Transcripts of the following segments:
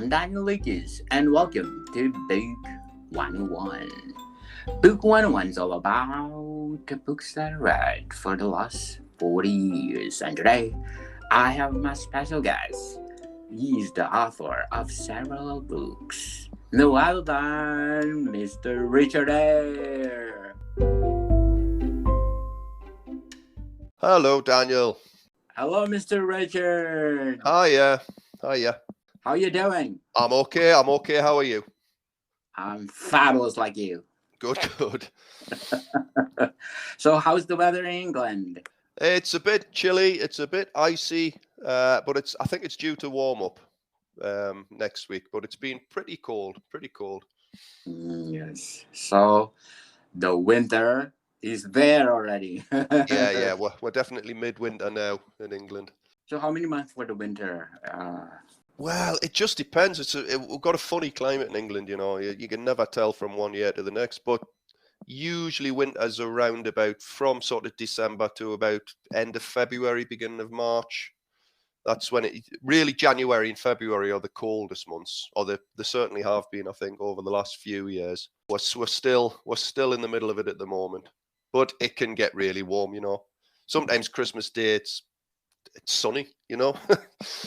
I'm Daniel Lucas, and welcome to Book 101. Book 101 is all about the books that I read for the last 40 years, and today I have my special guest. He is the author of several books. No other than Mr. Richard Ayre. Hello, Daniel. Hello, Mr. Richard. Hiya. Hiya. How you doing? I'm okay. I'm okay. How are you? I'm fabulous like you. Good, good. So, how's the weather in England? It's a bit chilly. It's a bit icy, but I think it's due to warm up next week. But it's been pretty cold. Pretty cold. Yes. So, the winter is there already. Yeah. We're definitely midwinter now in England. So, how many months for the winter? Well, it just depends. We've got a funny climate in England, you know. You can never tell from one year to the next. But usually winter's around about from sort of December to about end of February, beginning of March. That's when really January and February are the coldest months, or they certainly have been, I think, over the last few years. We're still in the middle of it at the moment, but it can get really warm, you know. Sometimes Christmas Day it's sunny, you know.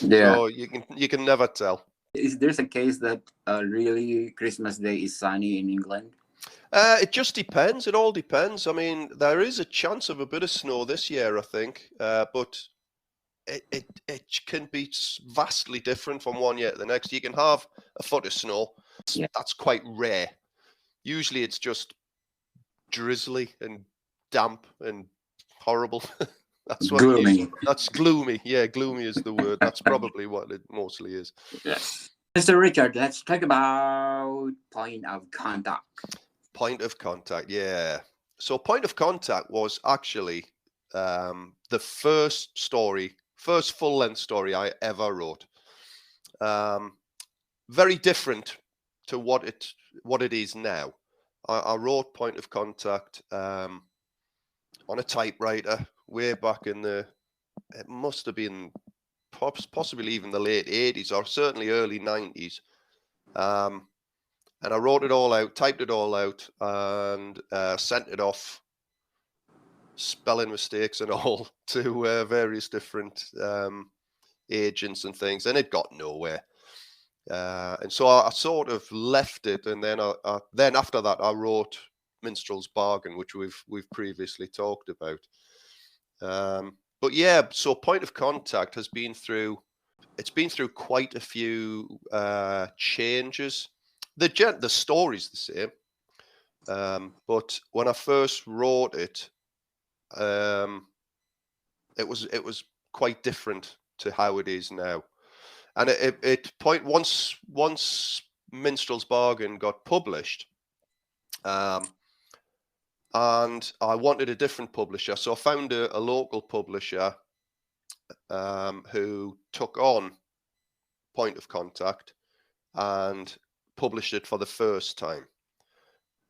Yeah. So you can never tell. Is there a case that really Christmas Day is sunny in England? It just depends. It all depends. I mean, there is a chance of a bit of snow this year, I think, but it can be vastly different from one year to the next. You can have a foot of snow. Yeah. That's quite rare. Usually it's just drizzly and damp and horrible. That's what Gloomy. That's gloomy. Yeah, gloomy is the word. That's probably what it mostly is. Yes. Mr. Richard, let's talk about point of contact. Point of contact, yeah. So Point of Contact was actually the first full-length story I ever wrote. Very different to what it is now. I wrote Point of Contact on a typewriter way back it must have been possibly even the late 80s or certainly early 90s. And I wrote it all out, typed it all out, and sent it off, spelling mistakes and all, to various different agents and things, and it got nowhere. And so I sort of left it, and then then after that I wrote Minstrel's Bargain, which we've previously talked about. But yeah, so Point of Contact has been through quite a few changes. The story's the same, but when I first wrote it, it was quite different to how it is now. And once Minstrel's Bargain got published, and I wanted a different publisher, so I found a local publisher who took on Point of Contact and published it for the first time.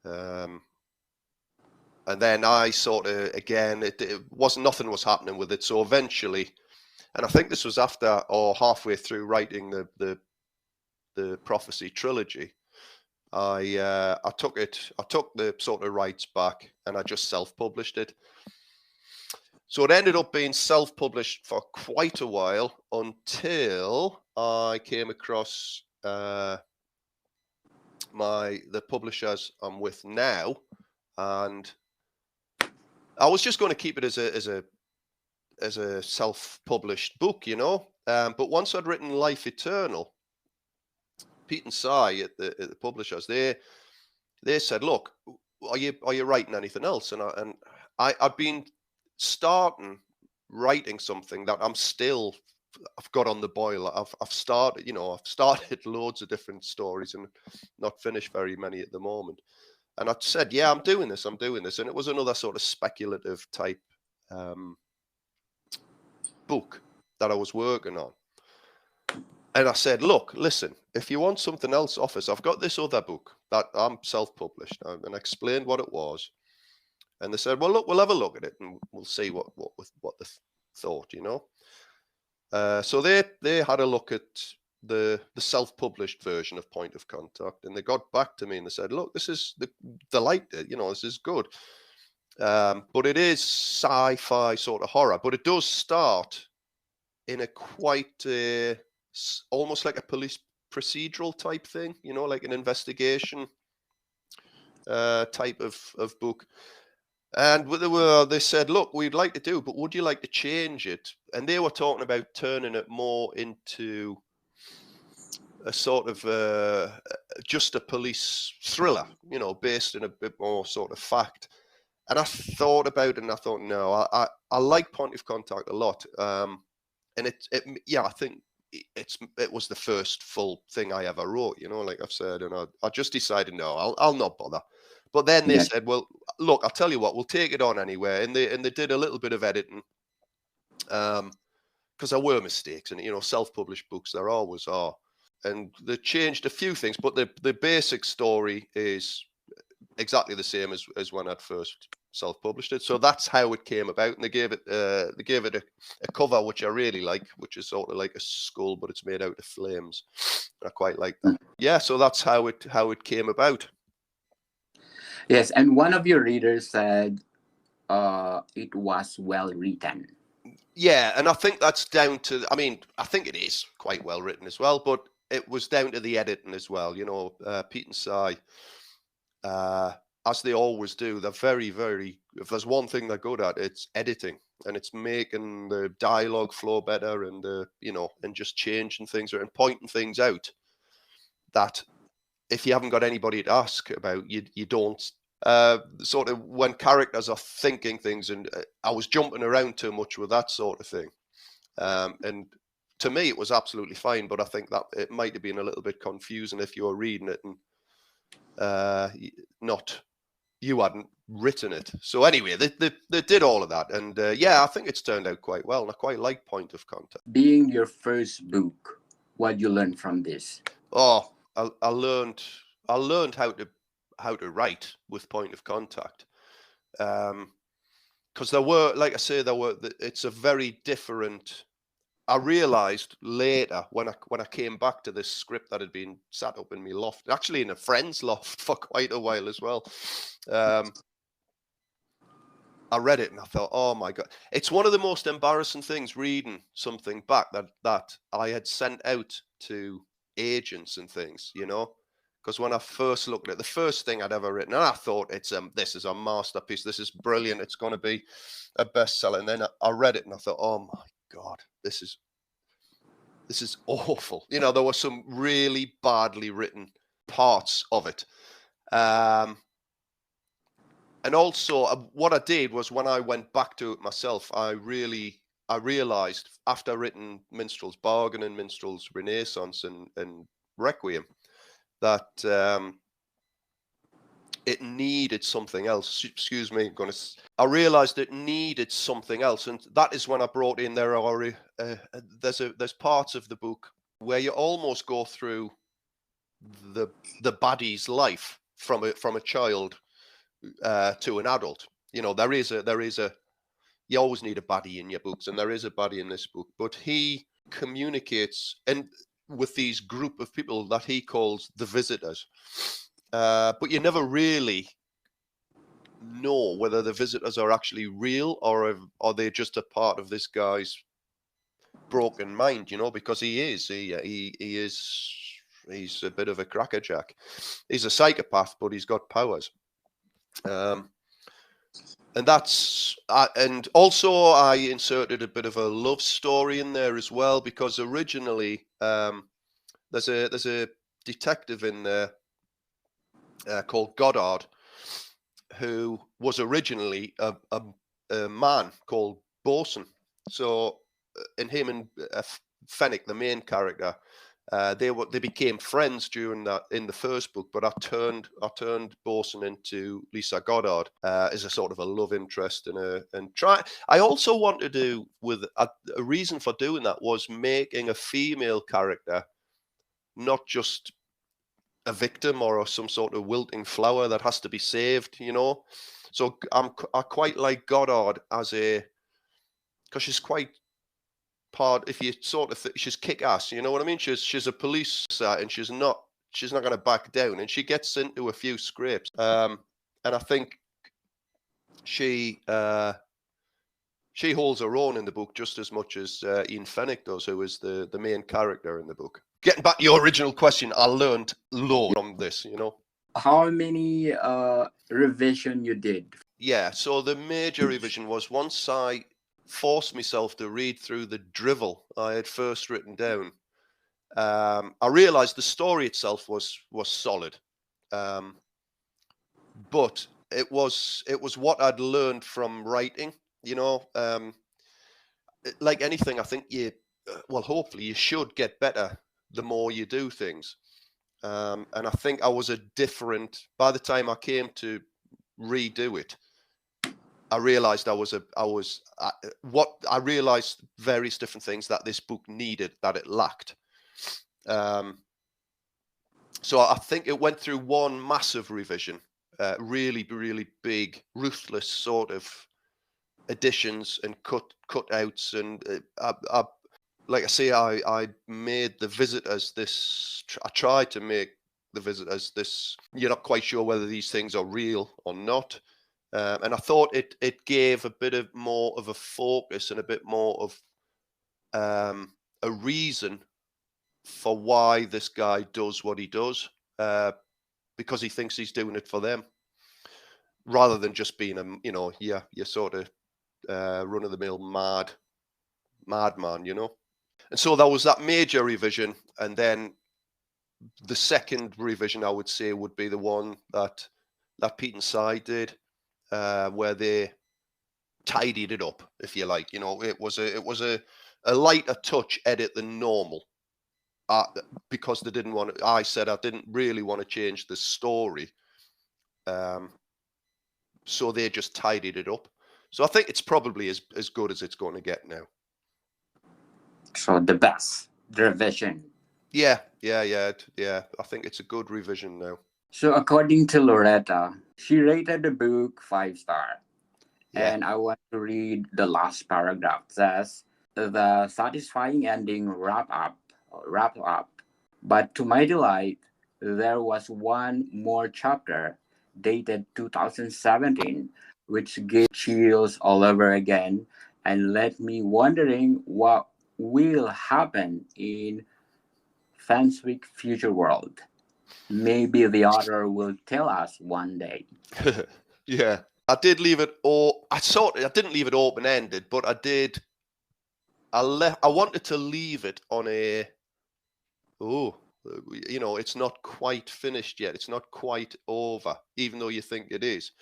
And then I sort of, again, nothing was happening with it. So eventually, and I think this was after or halfway through writing the Prophecy trilogy, I took the sort of rights back and I just self-published it. So it ended up being self-published for quite a while until I came across the publishers I'm with now, and I was just going to keep it as a self-published book, you know. But once I'd written Life Eternal, Pete and Si at the publishers, they said, "Look, are you writing anything else?" And I'd been starting writing something that I've got on the boil. I've started loads of different stories and not finished very many at the moment. And I said, "Yeah, I'm doing this. And it was another sort of speculative type book that I was working on. And I said, "Look, listen, if you want something else off us, I've got this other book that I'm self-published." And I explained what it was. And they said, "Well, look, we'll have a look at it and we'll see what they thought, you know." So they had a look at the self-published version of Point of Contact, and they got back to me and they said, look, this is they liked it, this is good. But it is sci-fi sort of horror, but it does start in a quite almost like a police procedural type thing, like an investigation type of book. And they said, look, we'd like to do, but would you like to change it? And they were talking about turning it more into a sort of just a police thriller, based in a bit more sort of fact. And I thought about it, and I thought, no, I like Point of Contact a lot. And I think it was the first full thing I ever wrote, like I've said, and I just decided, no, I'll not bother. But then they said, well, look, I'll tell you what, we'll take it on anyway. And they did a little bit of editing, because there were mistakes, and self-published books, there always are. And they changed a few things, but the basic story is exactly the same as when I'd first self-published it. So that's how it came about, and they gave it a cover which I really like, which is sort of like a skull, but it's made out of flames. I quite like that. Yeah, so that's how it came about. Yes, and one of your readers said it was well written. Yeah, and I think that's down to, I think it is quite well written as well, but it was down to the editing as well. Pete and Si, as they always do, they're very, very, if there's one thing they're good at, it's editing, and it's making the dialogue flow better, and and just changing things and pointing things out that if you haven't got anybody to ask about, you don't. Sort of when characters are thinking things, and I was jumping around too much with that sort of thing, and to me it was absolutely fine, but I think that it might have been a little bit confusing if you were reading it and you hadn't written it. So anyway, they did all of that, and I think it's turned out quite well, and I quite like Point of Contact. Being your first book, what you learned from this? Oh, I learned how to write with Point of Contact, because there were, like I say, it's a very different. I realized later when I came back to this script that had been sat up in my loft, actually in a friend's loft for quite a while as well. I read it and I thought, oh my God, it's one of the most embarrassing things reading something back that I had sent out to agents and things, because when I first looked at it, the first thing I'd ever written, and I thought this is a masterpiece, this is brilliant, it's going to be a bestseller. And then I read it and I thought, oh my God, this is awful. There were some really badly written parts of it. And also what I did was, when I went back to it myself, I realized, after written Minstrel's Bargain and Minstrel's Renaissance and Requiem, that it needed something else. Excuse me, I realized it needed something else, and that is when I brought in there's parts of the book where you almost go through the baddie's life from a child to an adult. There is a you always need a baddie in your books, and there is a baddie in this book, but he communicates with these group of people that he calls the visitors. But you never really know whether the visitors are actually real, or are they just a part of this guy's broken mind, because he's a bit of a crackerjack. He's a psychopath, but he's got powers. And that's and also I inserted a bit of a love story in there as well, because originally there's a detective in there called Goddard, who was originally a man called Bosun. So, and him and Fenwick, the main character, they became friends in the first book. But I turned Bosun into Lisa Goddard as a sort of a love interest, I also wanted to, with a reason for doing that was making a female character not just a victim or some sort of wilting flower that has to be saved, So I quite like Goddard because she's quite part, if you sort of she's kick ass, you know what I mean? She's a police and she's not going to back down, and she gets into a few scrapes. And I think she holds her own in the book just as much as Ian Fenwick does, who is the main character in the book. Getting back to your original question, I learned loads from this, you know. How many revision you did? Yeah, so the major revision was once I forced myself to read through the drivel I had first written down. I realized the story itself was solid, but it was what I'd learned from writing. You know, like anything, I think hopefully you should get better the more you do things. And I think I was by the time I came to redo it, I realized I realized various different things that this book needed that it lacked. So I think it went through one massive revision, really, really big, ruthless sort of additions and cutouts, and like I say, I made the visitors this. I tried to make the visitors this. You're not quite sure whether these things are real or not, and I thought it gave a bit of more of a focus and a bit more of a reason for why this guy does what he does, because he thinks he's doing it for them, rather than just being you're sort of run of the mill madman, you know. And so there was that major revision, and then the second revision I would say would be the one that Pete and Si did, where they tidied it up, if you like. You know, it was a lighter touch edit than normal. Because they didn't want to, I said I didn't really want to change the story. So they just tidied it up. So I think it's probably as good as it's going to get now. So the revision. Yeah. I think it's a good revision now. So according to Loretta, she rated the book 5-star. Yeah. And I want to read the last paragraph. It says, the satisfying ending wrapped up. But to my delight, there was one more chapter dated 2017, which gave chills all over again and left me wondering what will happen in Fanswick future world. Maybe the author will tell us one day. Yeah. I did leave it I didn't leave it open ended, but I did. I wanted to leave it on it's not quite finished yet. It's not quite over, even though you think it is.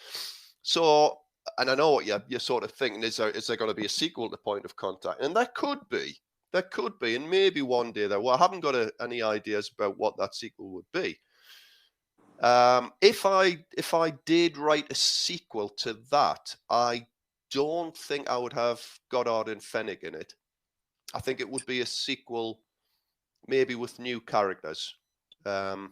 So, and I know what you're sort of thinking, is there going to be a sequel to Point of Contact? And there could be, and maybe one day there. Well, I haven't got any ideas about what that sequel would be. If I did write a sequel to that, I don't think I would have Goddard and Fenwick in it. I think it would be a sequel, maybe with new characters, and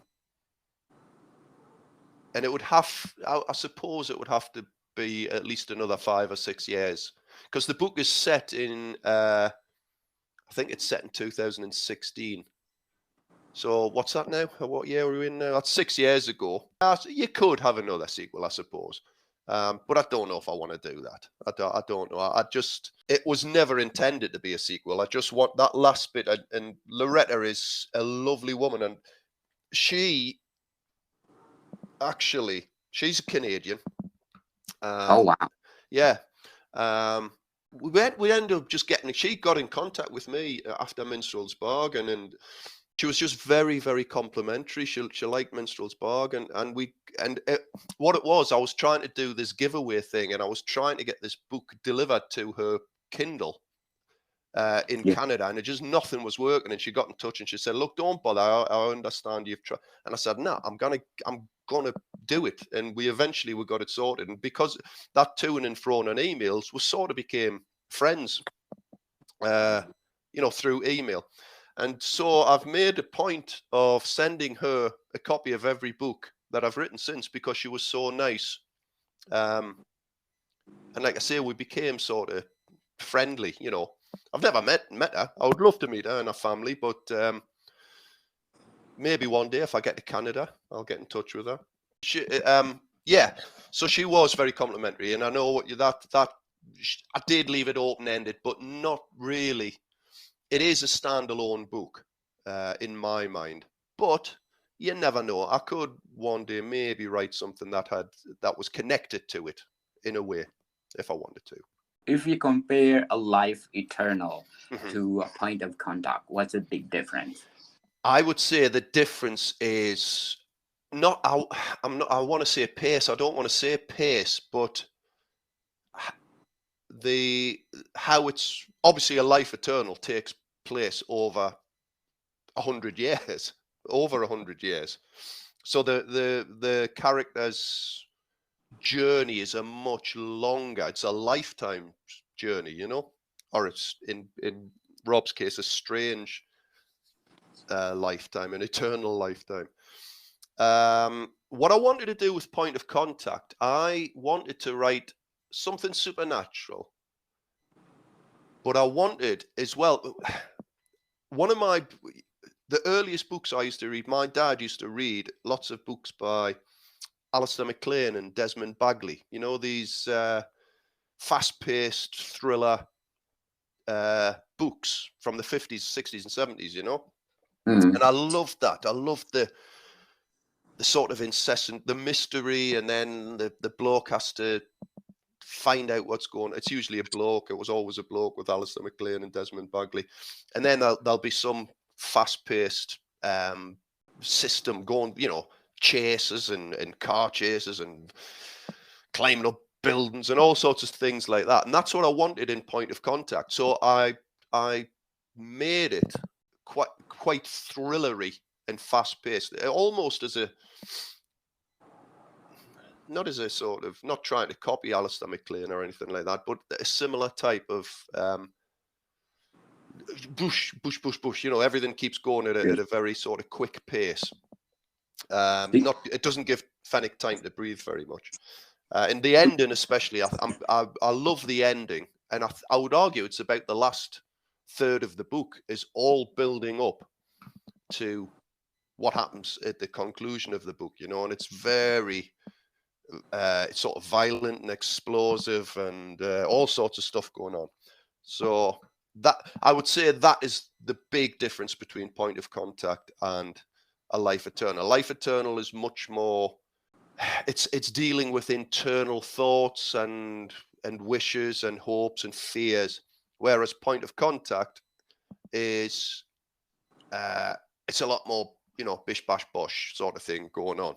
it would have. I suppose it would have to be at least another 5 or 6 years, because the book is set in. I think it's set in 2016. So what's that now? What year are we in now? That's 6 years ago. So you could have another sequel, I suppose. But I don't know if I want to do that. I don't know. It was never intended to be a sequel. I just want that last bit. And Loretta is a lovely woman. And she's a Canadian. Oh, wow. Yeah. We ended up just she got in contact with me after Minstrel's Bargain, and she was just very, very complimentary. She liked Minstrel's Bargain, what it was, I was trying to do this giveaway thing, and I was trying to get this book delivered to her Kindle in Canada, and nothing was working. And she got in touch and she said, "Look, don't bother. I understand you've tried." And I said, "No, I'm gonna do it." And we got it sorted. And because that to and fro on emails, we sort of became friends, through email. And so I've made a point of sending her a copy of every book that I've written since, because she was so nice. And like I say, we became sort of friendly, I've never met her. I would love to meet her and her family, but maybe one day if I get to Canada, I'll get in touch with her. Yeah. So she was very complimentary, and I know that I did leave it open-ended, but not really. It is a standalone book in my mind, but you never know. I could one day maybe write something that was connected to it in a way, if I wanted to. If you compare a life eternal to a point of contact, what's the big difference? I would say the difference is not. I want to say pace. I don't want to say pace, but how it's obviously a life eternal takes place over 100 years, over 100 years. So the character's journey is a much longer. It's a lifetime journey, you know, or it's in Rob's case a strange lifetime, an eternal lifetime. What I wanted to do with Point of Contact, I wanted to write something supernatural, but I wanted as well. One of the earliest books I used to read, my dad used to read lots of books by Alistair MacLean and Desmond Bagley. You know, these fast-paced thriller books from the 50s, 60s, and 70s, you know? And I loved that. I loved the sort of incessant, the mystery, and then the bloke has to find out what's going on. It's usually a bloke. It was always a bloke with Alistair MacLean and Desmond Bagley. And then there'll be some fast-paced system going, you know, chases and car chases and climbing up buildings and all sorts of things like that. And that's what I wanted in Point of Contact. So I made it quite thrillery and fast-paced, almost as a not as a sort of, not trying to copy Alistair MacLean or anything like that, but a similar type of bush, you know, everything keeps going at a very sort of quick pace. It doesn't give Fennec time to breathe very much. In the ending especially, I love the ending, and I would argue it's about the last third of the book is all building up to what happens at the conclusion of the book, you know, and it's very sort of violent and explosive and all sorts of stuff going on. So that, I would say, that is the big difference between Point of Contact and A Life Eternal. Life Eternal is much more, it's dealing with internal thoughts and wishes and hopes and fears, whereas Point of Contact is it's a lot more, you know, bish bash bosh sort of thing going on.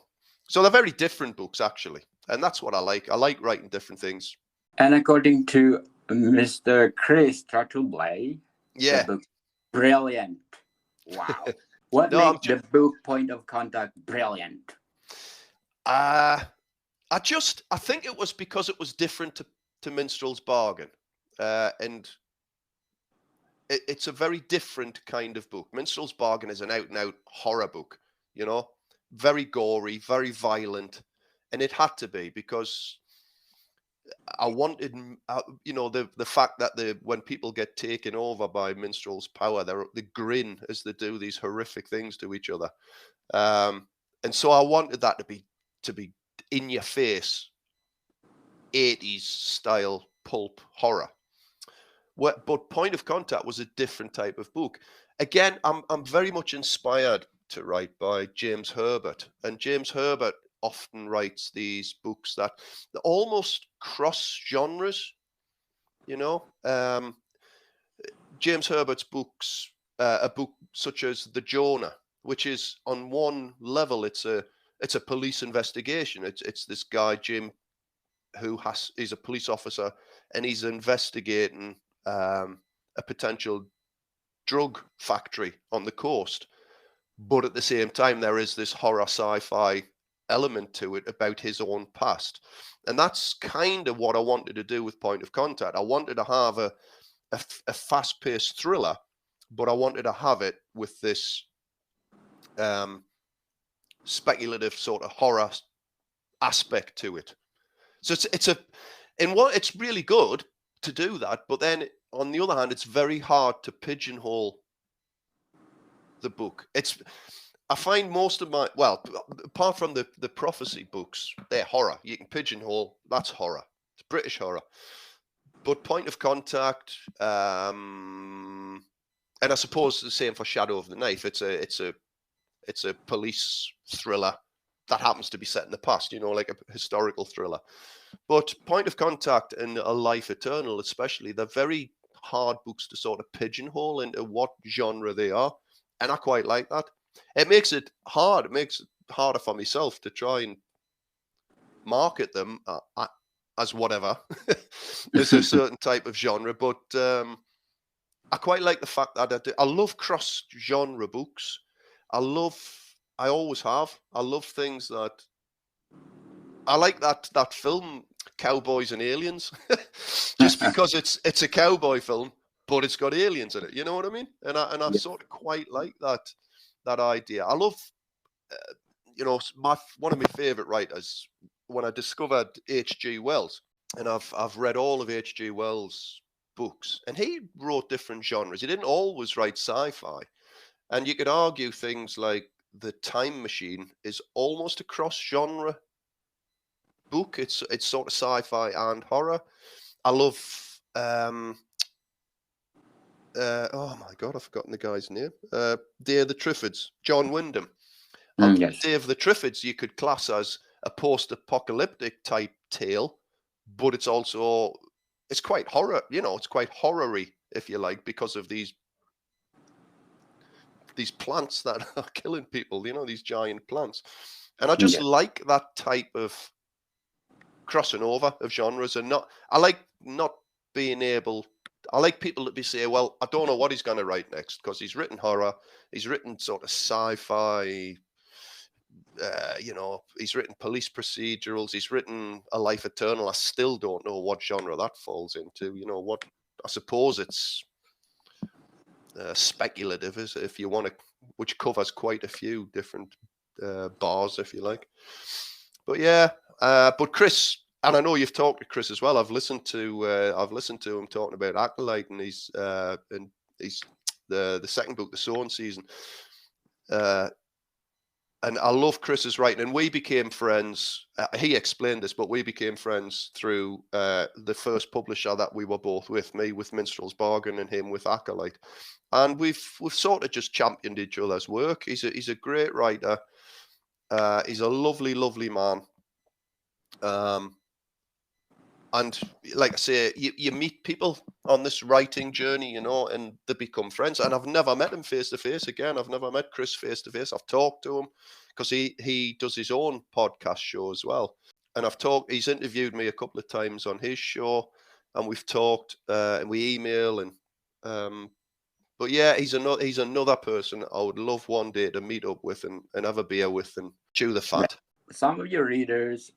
So they're very different books, actually. And that's what I like. I like writing different things. And according to Mr. Chris Trottleblaye, yeah, the book brilliant. Wow. What makes the book Point of Contact brilliant? I think it was because it was different to Minstrel's Bargain. And it's a very different kind of book. Minstrel's Bargain is an out-and-out horror book, you know, very gory, very violent. And it had to be, because I wanted, you know, the fact that when people get taken over by Minstrel's power, they grin as they do these horrific things to each other. And so I wanted that to be in your face, 80s style pulp horror. But Point of Contact was a different type of book. Again, I'm very much inspired to write by James Herbert, and James Herbert often writes these books that almost cross genres, you know. James Herbert's books, a book such as The Jonah, which is on one level it's a police investigation. It's this guy Jim he's a police officer, and he's investigating a potential drug factory on the coast, but at the same time there is this horror sci-fi element to it about his own past. And that's kind of what I wanted to do with Point of Contact. I wanted to have a fast-paced thriller, but I wanted to have it with this speculative sort of horror aspect to it. So it's really good, to do that. But then on the other hand, it's very hard to pigeonhole the book. I find most of my, well, apart from the prophecy books, they're horror. You can pigeonhole, that's horror. It's British horror. But Point of Contact, and I suppose the same for Shadow of the Knife. It's a police thriller that happens to be set in the past, like a historical thriller. But Point of Contact and A Life Eternal, especially, they're very hard books to sort of pigeonhole into what genre they are. And I quite like that. It makes it hard. It makes it harder for myself to try and market them as whatever, as a certain type of genre. But I quite like the fact that I love cross-genre books. I always have. I love things that, I like that film, Cowboys and Aliens, just because it's a cowboy film, but it's got aliens in it. You know what I mean? And I sort of quite like that idea. I love, one of my favorite writers. When I discovered H.G. Wells, and I've read all of H.G. Wells' books, and he wrote different genres. He didn't always write sci-fi, and you could argue things like The Time Machine is almost a cross-genre book. It's sort of sci-fi and horror. I love oh my god, I've forgotten the guy's name. Day of the Triffids, John Wyndham. Yes. Day of the Triffids you could class as a post-apocalyptic type tale, but it's quite horror. It's quite horror-y, if you like, because of these plants that are killing people. These giant plants, and I just like that type of crossing over of genres. And I like people that say, well, I don't know what he's going to write next, because he's written horror, he's written sort of sci-fi, he's written police procedurals, he's written A Life Eternal. I still don't know what genre that falls into. I suppose it's speculative, if you want to, which covers quite a few different bars, if you like. But yeah, but Chris, and I know you've talked to Chris as well. I've listened to him talking about Acolyte, and he's the second book, The Sworn Season. And I love Chris's writing, and we became friends. He explained this, but we became friends through the first publisher that we were both with, me with Minstrel's Bargain and him with Acolyte. And we've sort of just championed each other's work. He's a great writer. He's a lovely, lovely man. And like I say, you meet people on this writing journey, and they become friends. And I've never met him face to face again. I've never met Chris face to face. I've talked to him because he does his own podcast show as well. And he's interviewed me a couple of times on his show, and we've talked and we email. And but yeah, he's another person I would love one day to meet up with and have a beer with and chew the fat. Some of your readers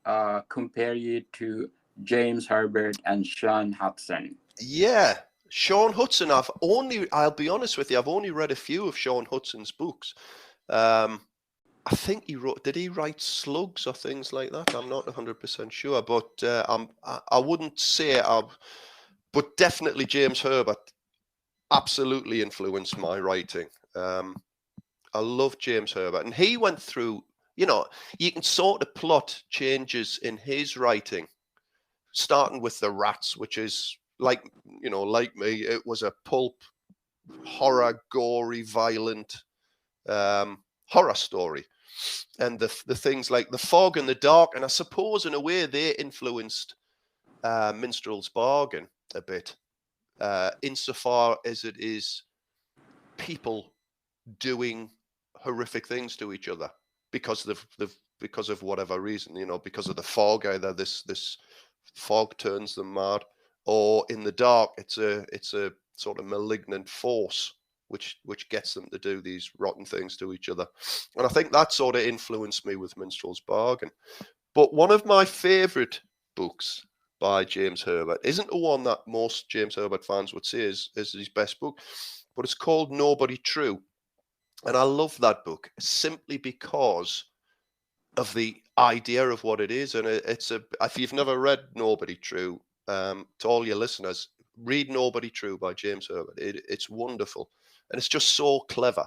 compare you to James Herbert and Sean Hudson. Yeah, Sean Hudson. I'll be honest with you, I've only read a few of Sean Hudson's books. I think did he write Slugs or things like that? I'm not 100% sure, but I wouldn't say, but definitely James Herbert absolutely influenced my writing. I love James Herbert, and he went through, you can sort of plot changes in his writing, starting with The Rats, which is like me, it was a pulp, horror, gory, violent horror story. And the things like The Fog and The Dark, and I suppose in a way they influenced Minstrel's Bargain a bit, insofar as it is people doing horrific things to each other because of whatever reason, because of the fog. Either this fog turns them mad, or in the dark it's a sort of malignant force which gets them to do these rotten things to each other. And I think that sort of influenced me with Minstrel's Bargain. But one of my favorite books by James Herbert isn't the one that most James Herbert fans would say is his best book, but it's called Nobody True. And I love that book simply because of the idea of what it is. And if you've never read Nobody True, to all your listeners, Read Nobody True by James Herbert. It's wonderful, and it's just so clever.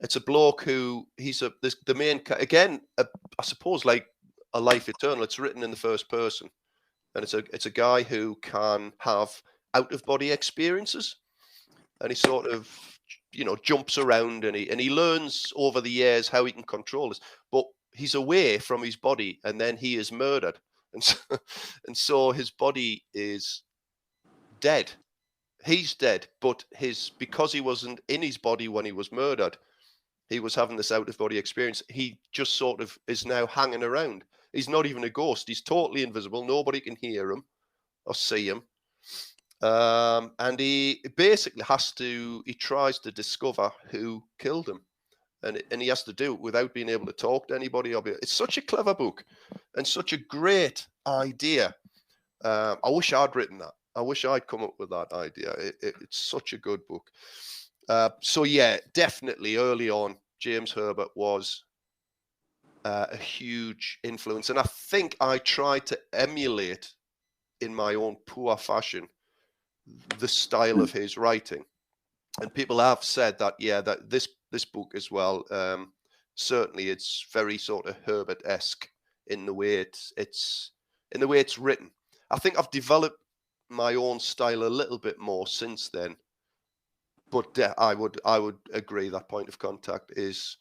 It's a bloke who the main again. I suppose like A Life Eternal. It's written in the first person, and it's a guy who can have out of body experiences, and he sort of jumps around, and he learns over the years how he can control this. But he's away from his body, and then he is murdered, and so his body is dead. He's dead, but because he wasn't in his body when he was murdered, he was having this out of body experience. He just sort of is now hanging around. He's not even a ghost. He's totally invisible. Nobody can hear him or see him. And he basically he tries to discover who killed him. And he has to do it without being able to talk to anybody. It's such a clever book and such a great idea. I wish I'd written that. I wish I'd come up with that idea. It's such a good book. So yeah, definitely early on, James Herbert was a huge influence. And I think I tried to emulate in my own poor fashion the style of his writing. And people have said that, yeah, that this book as well, certainly it's very sort of Herbert-esque in the way it's written. I think I've developed my own style a little bit more since then, but I would agree that Point of Contact it's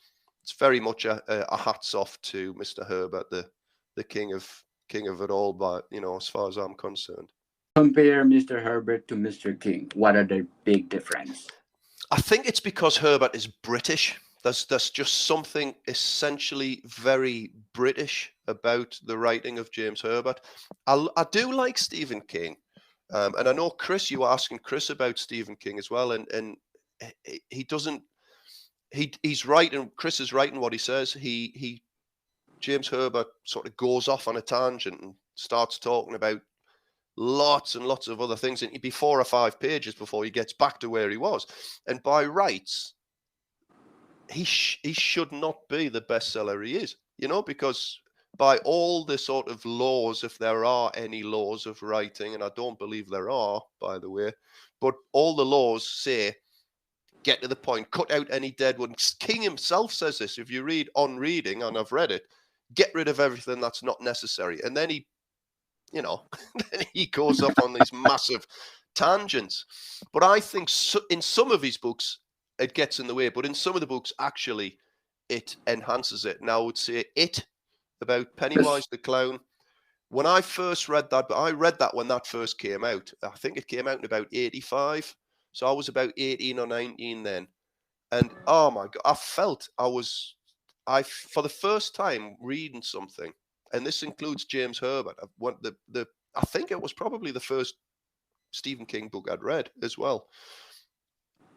very much a hats off to Mr. Herbert, the king of it all, but as far as I'm concerned. Compare Mr. Herbert to Mr. King. What are the big difference? I think it's because Herbert is British. There's just something essentially very British about the writing of James Herbert. I do like Stephen King, and I know Chris, you were asking Chris about Stephen King as well, and he doesn't. He's right, and Chris is right in what he says. James Herbert sort of goes off on a tangent and starts talking about lots and lots of other things, and it'd be 4 or 5 pages before he gets back to where he was. And by rights, he should not be the bestseller he is, because by all the sort of laws, if there are any laws of writing, and I don't believe there are, by the way, but all the laws say, get to the point, cut out any dead ones. King himself says this. If you read On Reading, and I've read it, get rid of everything that's not necessary. And then he then he goes off on these massive tangents. But I think in some of his books, it gets in the way. But in some of the books, actually, it enhances it. Now, I would say It, about Pennywise the Clown. When I first read that, but I read that when that first came out. I think it came out in about 85. So I was about 18 or 19 then. And, oh my God, I felt for the first time reading something, and this includes James Herbert. I think it was probably the first Stephen King book I'd read as well.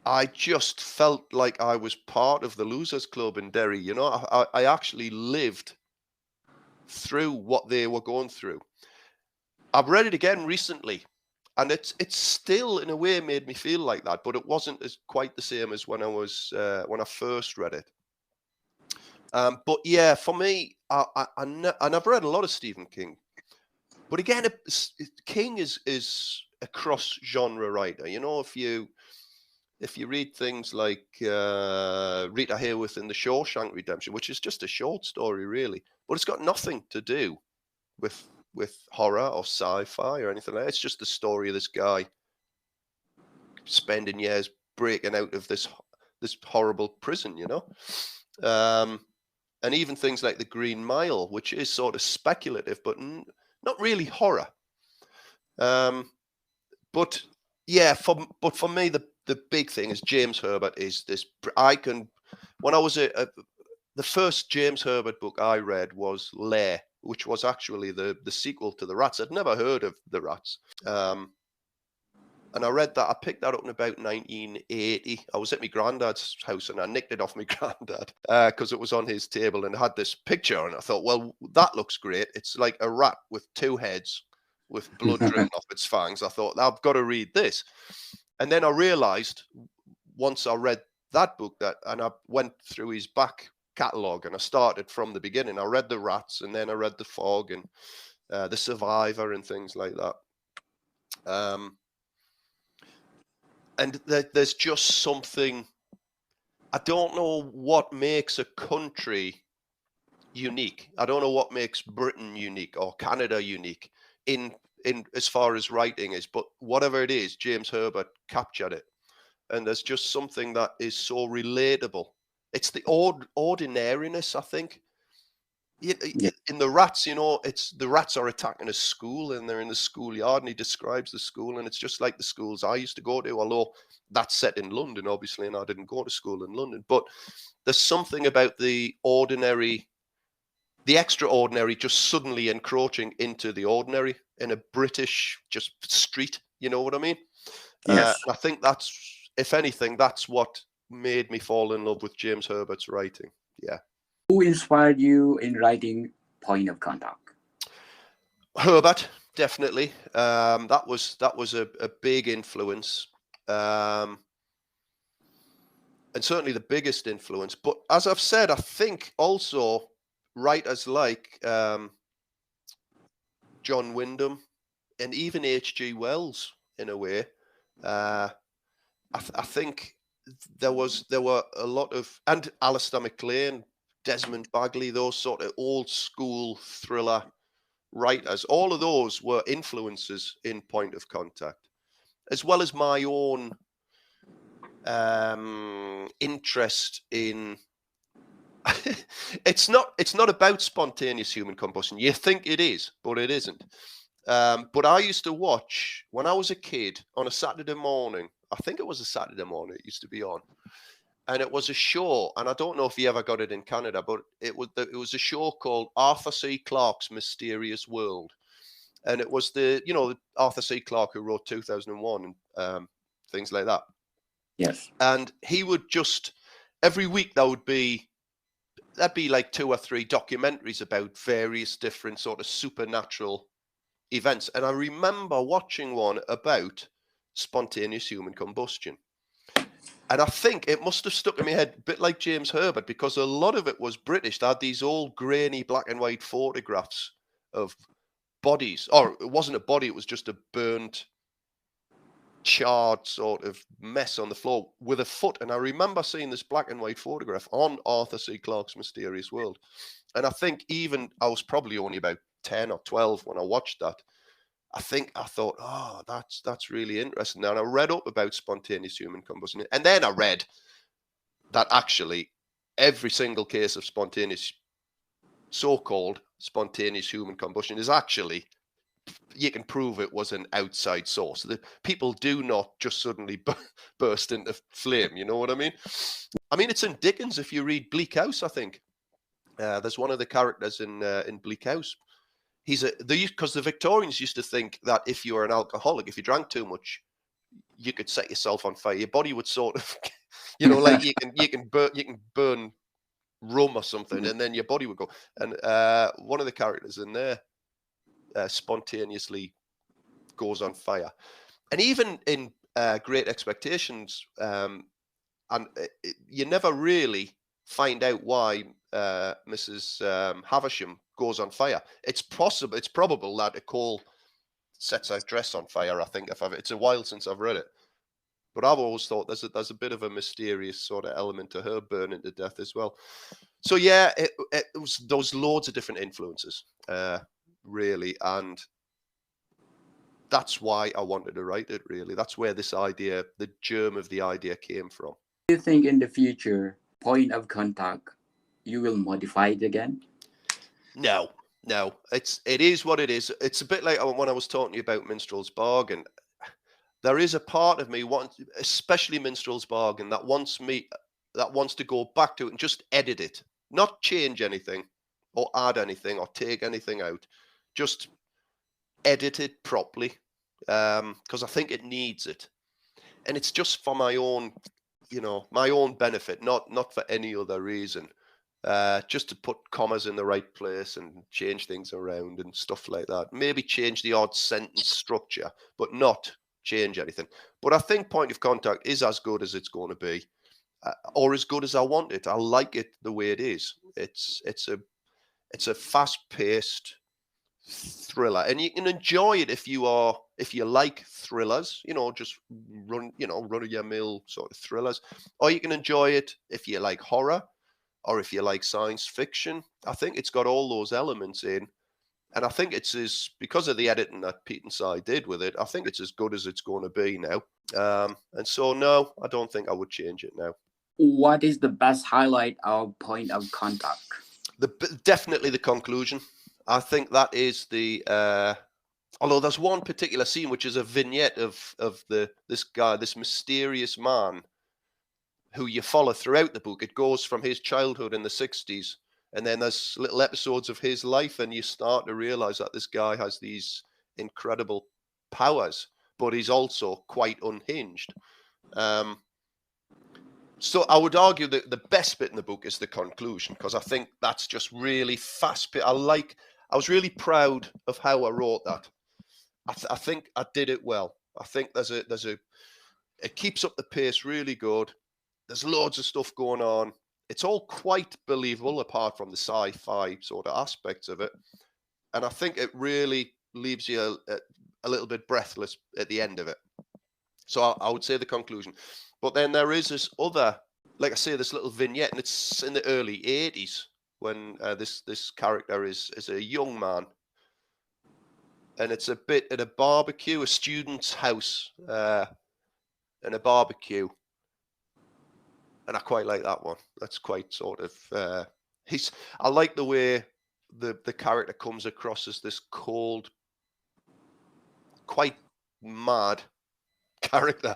I just felt like I was part of the Losers Club in Derry. I actually lived through what they were going through. I've read it again recently, and it's still in a way made me feel like that, but it wasn't quite the same as when I first read it. But yeah, for me, and I've read a lot of Stephen King, but again, King is a cross-genre writer. If you read things like Rita Hayworth in The Shawshank Redemption, which is just a short story, really, but it's got nothing to do with horror or sci-fi or anything like that. It's just the story of this guy spending years breaking out of this horrible prison, and even things like The Green Mile, which is sort of speculative, but not really horror. But yeah, for me, the big thing is James Herbert is this. When I was the first James Herbert book I read was Lair, which was actually the sequel to The Rats. I'd never heard of The Rats. And I read that. I picked that up in about 1980. I was at my granddad's house and I nicked it off my granddad because it was on his table and it had this picture. And I thought, well, that looks great. It's like a rat with 2 heads with blood dripping off its fangs. I thought, I've got to read this. And then I realized once I read that book and I went through his back catalogue and I started from the beginning. I read The Rats and then I read The Fog and The Survivor and things like that. and there's just something. I don't know what makes a country unique. I don't know what makes Britain unique or Canada unique in as far as writing is, but whatever it is, James Herbert captured it. And there's just something that is so relatable. It's the ordinariness, I think. Yeah. In the rats, it's the rats are attacking a school and they're in the schoolyard, and he describes the school, and it's just like the schools I used to go to, although that's set in London, obviously, and I didn't go to school in London. But there's something about the ordinary, the extraordinary just suddenly encroaching into the ordinary in a British just street. You know what I mean? Yes. And I think that's, if anything, that's what made me fall in love with James Herbert's writing. Yeah. Who inspired you in writing Point of Contact? Herbert, definitely. That was a big influence. And certainly the biggest influence. But as I've said, I think also writers like John Wyndham and even H.G. Wells, in a way. I think there were a lot of, and Alistair MacLean, Desmond Bagley, those sort of old school thriller writers. All of those were influences in Point of Contact, as well as my own interest in. It's not about spontaneous human combustion. You think it is, but it isn't. But I used to watch when I was a kid on a Saturday morning. I think it was a Saturday morning. It used to be on, and it was a show. And I don't know if you ever got it in Canada, but it was a show called Arthur C. Clarke's Mysterious World, and it was the Arthur C. Clarke who wrote 2001 and things like that. Yes. And he would just every week that'd be like 2 or 3 documentaries about various different sort of supernatural events. And I remember watching one about spontaneous human combustion. And I think it must have stuck in my head a bit like James Herbert, because a lot of it was British. They had these old grainy black and white photographs of bodies, or it wasn't a body, it was just a burnt, charred sort of mess on the floor with a foot. And I remember seeing this black and white photograph on Arthur C. Clarke's Mysterious World. And I think even I was probably only about 10 or 12 when I watched that. I thought, oh, that's really interesting. And I read up about spontaneous human combustion. And then I read that actually every single case of so-called spontaneous human combustion is actually, you can prove it was an outside source. The people do not just suddenly burst into flame. You know what I mean? I mean, it's in Dickens. If you read Bleak House, I think there's one of the characters in Bleak House. Because the Victorians used to think that if you were an alcoholic, if you drank too much, you could set yourself on fire. Your body would sort of, like you can burn rum or something, and then your body would go. And one of the characters in there spontaneously goes on fire. And even in Great Expectations, you never really find out why Mrs. Havisham goes on fire. It's probable that a coal sets her dress on fire. I think it's a while since I've read it, but I've always thought there's a bit of a mysterious sort of element to her burning to death as well. So yeah, it was those loads of different influences, really, and that's why I wanted to write it. Really, that's where this idea, the germ of the idea, came from. Do you think in the future, Point of Contact, you will modify it again? No. It is what it is. It's a bit like when I was talking to you about Minstrel's Bargain. There is a part of me, especially Minstrel's Bargain, that wants to go back to it and just edit it, not change anything or add anything or take anything out, just edit it properly, because I think it needs it, and it's just for my own, my own benefit, not for any other reason. Just to put commas in the right place and change things around and stuff like that. Maybe change the odd sentence structure, but not change anything. But I think Point of Contact is as good as it's going to be, or as good as I want it. I like it the way it is. It's a fast-paced thriller, and you can enjoy it if you are If you like thrillers, just run of your mill sort of thrillers, or you can enjoy it if you like horror or if you like science fiction. I think it's got all those elements in. And I think because of the editing that Pete and Si did with it, I think it's as good as it's going to be now. And so, no, I don't think I would change it now. What is the best highlight of Point of Contact? Definitely the conclusion. I think that is although there's one particular scene which is a vignette of this guy, this mysterious man who you follow throughout the book. It goes from his childhood in the 60s, and then there's little episodes of his life, and you start to realize that this guy has these incredible powers, but he's also quite unhinged. So I would argue that the best bit in the book is the conclusion, because I think that's just really fast. I was really proud of how I wrote that. I think I did it well. I think it keeps up the pace really good. There's loads of stuff going on. It's all quite believable, apart from the sci-fi sort of aspects of it. And I think it really leaves you a little bit breathless at the end of it. So I would say the conclusion. But then there is this other, like I say, this little vignette, and it's in the early 80s when this character is a young man. And it's a bit at a barbecue, a student's house, and a barbecue. And I quite like that one. That's quite sort of, I like the way the character comes across as this cold, quite mad character.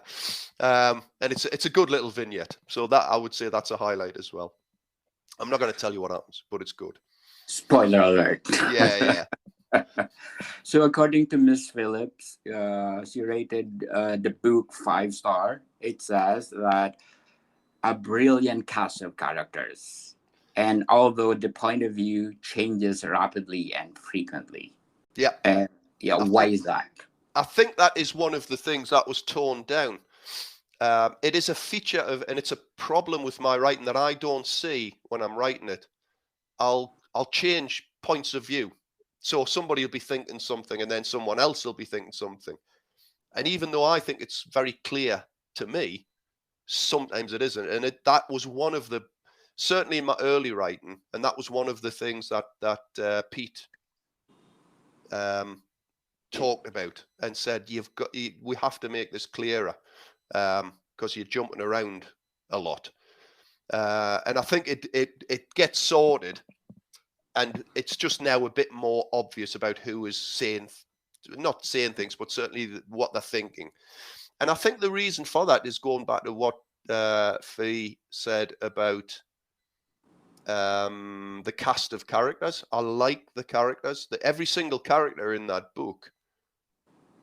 And it's a good little vignette. So that, I would say, that's a highlight as well. I'm not going to tell you what happens, but it's good. Spoiler alert. Yeah. So according to Miss Phillips, she rated the book 5-star. It says that a brilliant cast of characters, and although the point of view changes rapidly and frequently. Yeah. Why is that? I think that is one of the things that was toned down. It is a feature of, and it's a problem with my writing that I don't see when I'm writing it. I'll change points of view. So somebody will be thinking something, and then someone else will be thinking something. And even though I think it's very clear to me, sometimes it isn't. And that was one of the, certainly in my early writing, and that was one of the things that Pete talked about and said, we have to make this clearer, because you're jumping around a lot. And I think it gets sorted. And it's just now a bit more obvious about who is not saying things, but certainly what they're thinking. And I think the reason for that is going back to what Fee said about the cast of characters. I like the characters. Every single character in that book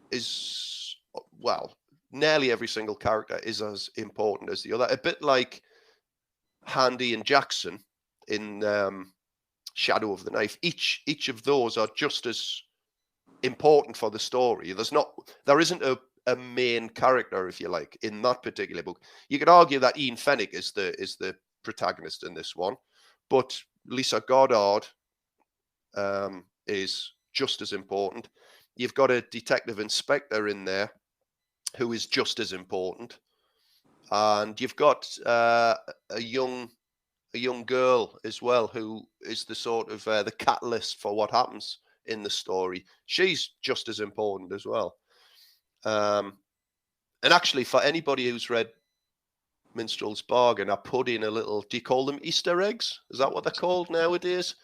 is, well, nearly every single character is as important as the other. A bit like Handy and Jackson in Shadow of the Knife. Each of those are just as important for the story. There isn't a main character, if you like, in that particular book. You could argue that Ian Fenwick is the protagonist in this one, but Lisa Goddard is just as important. You've got a detective inspector in there who is just as important, and you've got a young girl as well, who is the sort of the catalyst for what happens in the story. She's just as important as well. And actually, for anybody who's read Minstrel's Bargain, I put in a little, do you call them Easter eggs? Is that what they're called nowadays?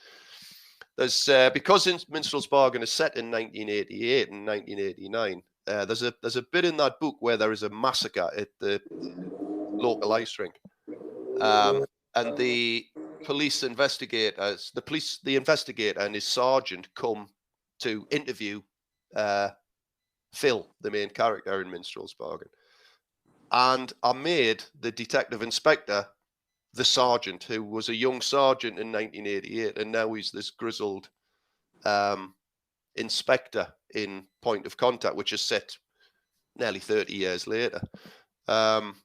There's because Minstrel's Bargain is set in 1988 and 1989. There's a bit in that book where there is a massacre at the local ice rink. And the police investigators, the investigator and his sergeant come to interview Phil, the main character in Minstrel's Bargain. And I made the detective inspector the sergeant, who was a young sergeant in 1988, and now he's this grizzled inspector in Point of Contact, which is set nearly 30 years later. And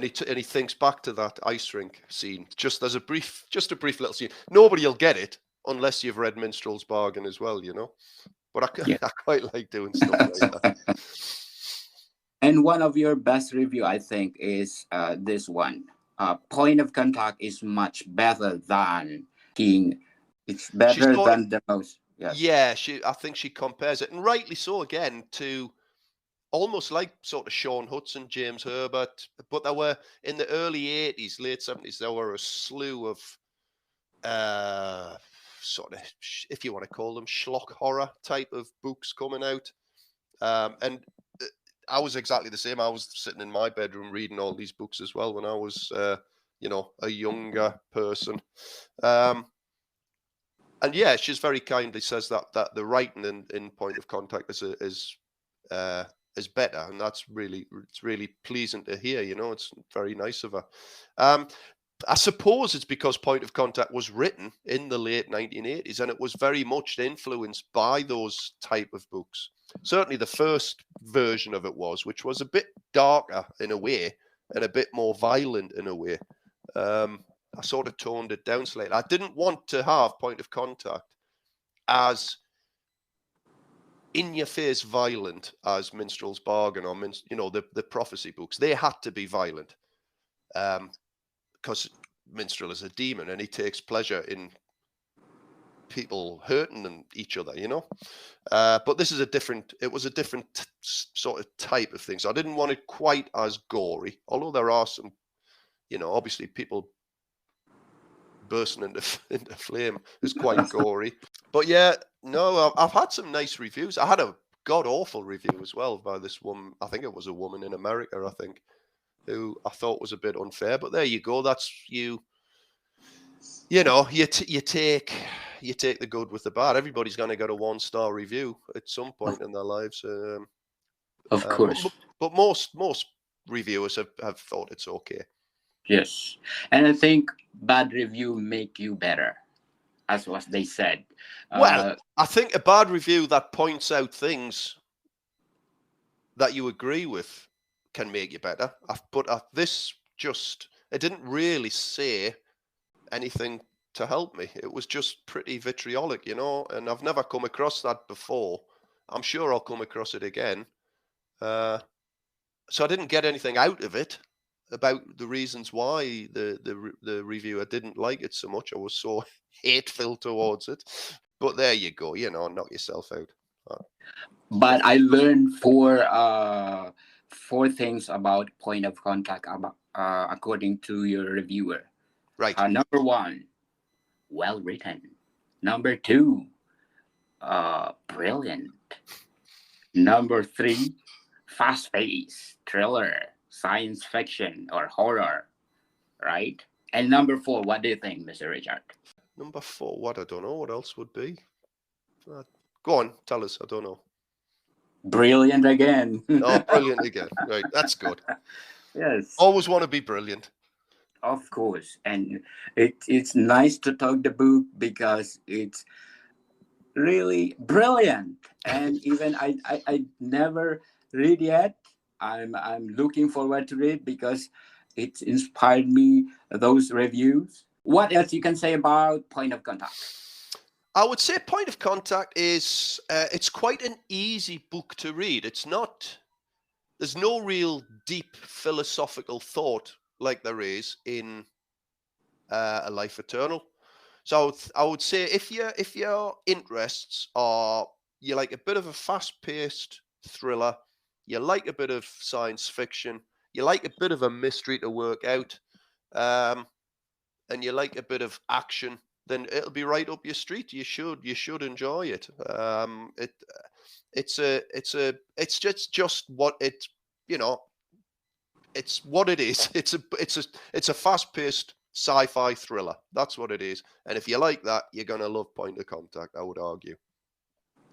he thinks back to that ice rink scene. Just a brief little scene. Nobody will get it unless you've read Minstrel's Bargain as well, you know. But Yeah. I quite like doing stuff like that. And one of your best review, I think, is this one. Point of contact is much better than King. It's She's better sort of, than the most. Yes. yeah, I think she compares it, and rightly so, again, to almost like sort of Sean Hudson, James Herbert, but there were in the early 80s, late 70s, there were a slew of sort of, if you want to call them, schlock horror type of books coming out. And I was exactly the same. I was sitting in my bedroom reading all these books as well when I was, a younger person. And yeah, she's very kindly says that the writing in Point of Contact is better, and it's really pleasing to hear. It's very nice of her. I suppose it's because Point of Contact was written in the late 1980s, and it was very much influenced by those type of books. Certainly the first version of it was, which was a bit darker in a way and a bit more violent in a way. I sort of toned it down slightly. I didn't want to have Point of Contact as in-your-face violent as Minstrel's Bargain or the prophecy books. They had to be violent because Minstrel is a demon and he takes pleasure in people hurting each other, but this is it was a different sort of type of thing. So I didn't want it quite as gory, although there are some, obviously people bursting into flame is quite gory. But yeah, no, I've had some nice reviews. I had a god awful review as well by this woman. I think it was a woman in America, I think, who I thought was a bit unfair. But there you go. That's you. You take the good with the bad. Everybody's going to get a 1-star review at some point in their lives. Of course. But most reviewers have thought it's okay. Yes. And I think bad review make you better, as what they said. Well, I think a bad review that points out things that you agree with can make you better. But this it didn't really say anything to help me. It was just pretty vitriolic, and I've never come across that before. I'm sure I'll come across it again. So I didn't get anything out of it about the reasons why the reviewer didn't like it so much. I was so hateful towards it. But there you go, knock yourself out. But I learned four things about Point of Contact according to your reviewer. Right. Number 1, well written. Number 2, brilliant. Number 3, fast paced thriller, science fiction, or horror. Right? And number 4, what do you think, Mr. Richard? Number 4, what? I don't know. What else would be? Go on, tell us. I don't know. Brilliant again. Oh, brilliant again. Right, that's good. Yes. Always want to be brilliant. Of course. And it's nice to talk the book because it's really brilliant. And even I never read yet. I'm looking forward to read because it inspired me, those reviews. What else you can say about Point of Contact? I would say Point of Contact is it's quite an easy book to read. There's no real deep philosophical thought like there is in A Life Eternal. So I would say if your interests are, you like a bit of a fast-paced thriller, you like a bit of science fiction, you like a bit of a mystery to work out, and you like a bit of action, then it'll be right up your street. You should enjoy it. It's just what it, it's what it is. It's a fast-paced sci-fi thriller. That's what it is. And if you like that, you're gonna love Point of Contact, I would argue.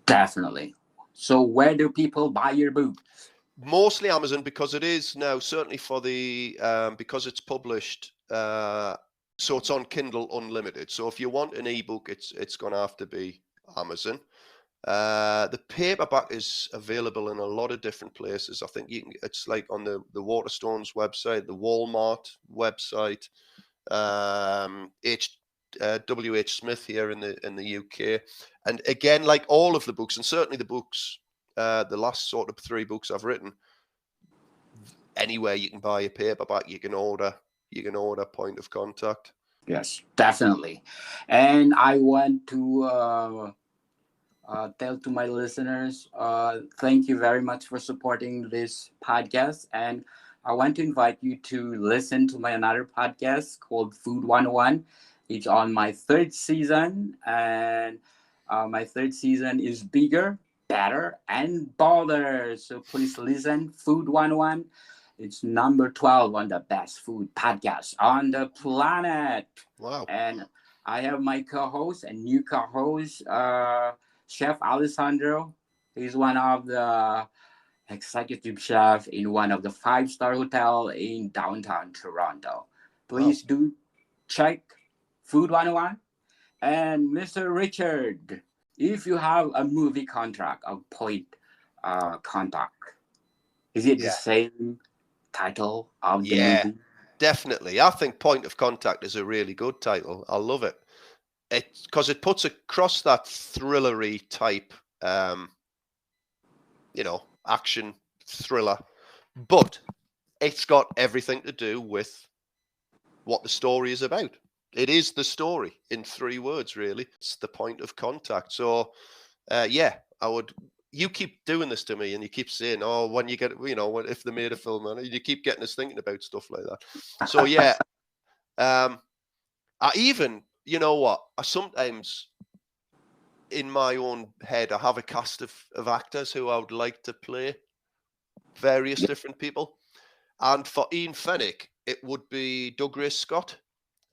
Definitely. So where do people buy your book? Mostly Amazon, because it is now, certainly for the because it's published. So it's on Kindle Unlimited. So if you want an ebook, it's going to have to be Amazon. The paperback is available in a lot of different places. I think it's like on the Waterstones website, the Walmart website, W.H. Smith here in the UK. And again, like all of the books, and certainly the books, the last sort of 3 books I've written, anywhere you can buy a paperback, you can order Point of Contact. Yes, definitely. And I want to tell to my listeners, thank you very much for supporting this podcast. And I want to invite you to listen to my another podcast called Food 101. It's on my 3rd season, and my 3rd season is bigger, better, and bolder. So please listen, Food 101. It's number 12 on the best food podcast on the planet. Wow. And I have my co-host and new co-host, Chef Alessandro. He's one of the executive chef in one of the 5-star hotel in downtown Toronto. Please do check Food 101. And Mr. Richard, if you have a movie contract of Point Contact, is it the same title of the movie? Definitely. I think Point of Contact is a really good title. I love it. Because it puts across that thrillery type, action thriller, but it's got everything to do with what the story is about. It is the story in 3 words, really. It's the point of contact. So, you keep doing this to me, and you keep saying, "Oh, when you get, if they made a film," and you keep getting us thinking about stuff like that. So, I even, you know what? I sometimes, in my own head, I have a cast of actors who I would like to play various different people. And for Ian Fenwick, it would be Douglas Scott,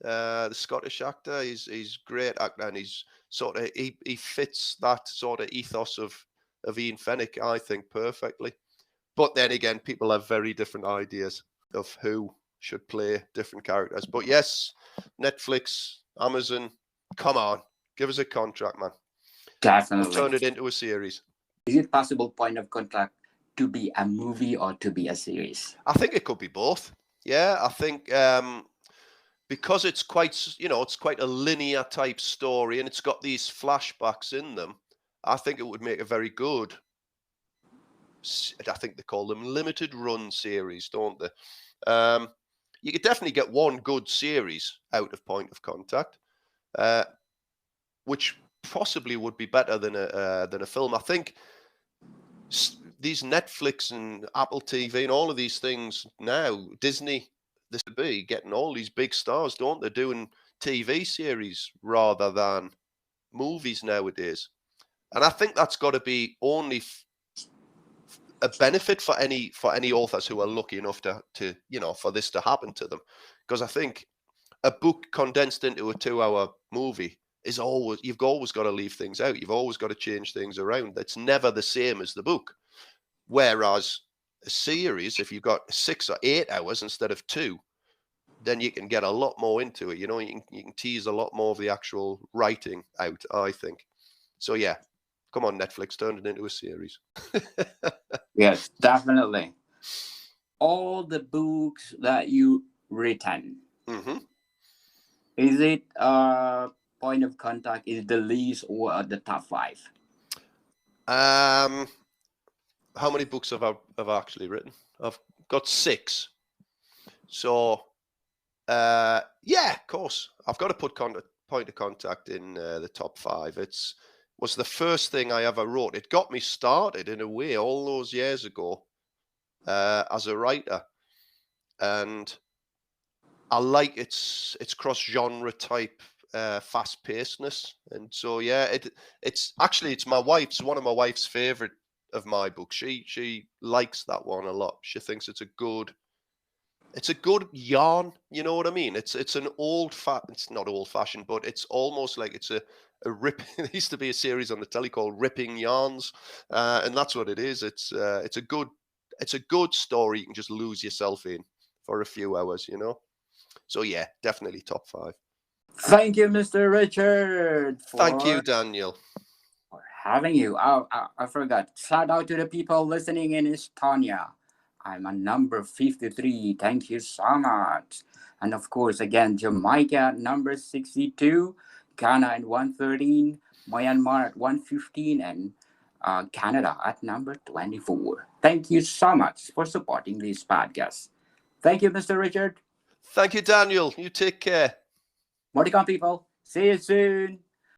the Scottish actor. He's a great actor, and he's sort of he fits that sort of ethos of Ian Fenwick, I think, perfectly. But then again, people have very different ideas of who should play different characters. But yes, Netflix, Amazon, come on, give us a contract, man. Definitely. Turn it into a series. Is it possible Point of Contact to be a movie or to be a series? I think it could be both. Yeah, I think because it's quite a linear type story, and it's got these flashbacks in them. I think it would make a very good. I think they call them limited run series, don't they? You could definitely get one good series out of Point of Contact, which possibly would be better than a film. I think these Netflix and Apple TV and all of these things now, Disney, this would be getting all these big stars, don't they, doing TV series rather than movies nowadays. And I think that's got to be only a benefit for any authors who are lucky enough to for this to happen to them. Because I think a book condensed into a 2-hour movie is you've always got to leave things out. You've always got to change things around. It's never the same as the book. Whereas a series, if you've got 6 or 8 hours instead of 2, then you can get a lot more into it. You can tease a lot more of the actual writing out, I think. So yeah, come on, Netflix, turn it into a series. Yes, definitely. All the books that you written, is it Point of Contact is the least or the top 5? How many books have I actually written? I've got 6. So, of course, I've got to put Point of Contact in the top 5. Was the first thing I ever wrote. It got me started in a way all those years ago as a writer, and I like its cross-genre type fast-pacedness. And so it's one of my wife's favorite of my books. She likes that one a lot. She thinks it's a good yarn, you know what I mean? It's it's not old-fashioned, but it's almost like it's a rip. There used to be a series on the telly called Ripping Yarns, and that's what it is. It's a good story you can just lose yourself in for a few hours, So yeah, definitely top 5. Thank you, Mr. Richard. Thank you, Daniel, for having you. I forgot. Shout out to the people listening in Estonia. I'm at number 53. Thank you so much. And of course, again, Jamaica at number 62, Ghana at 113, Myanmar at 115, and Canada at number 24. Thank you so much for supporting this podcast. Thank you, Mr. Richard. Thank you, Daniel. You take care. More to come, people. See you soon.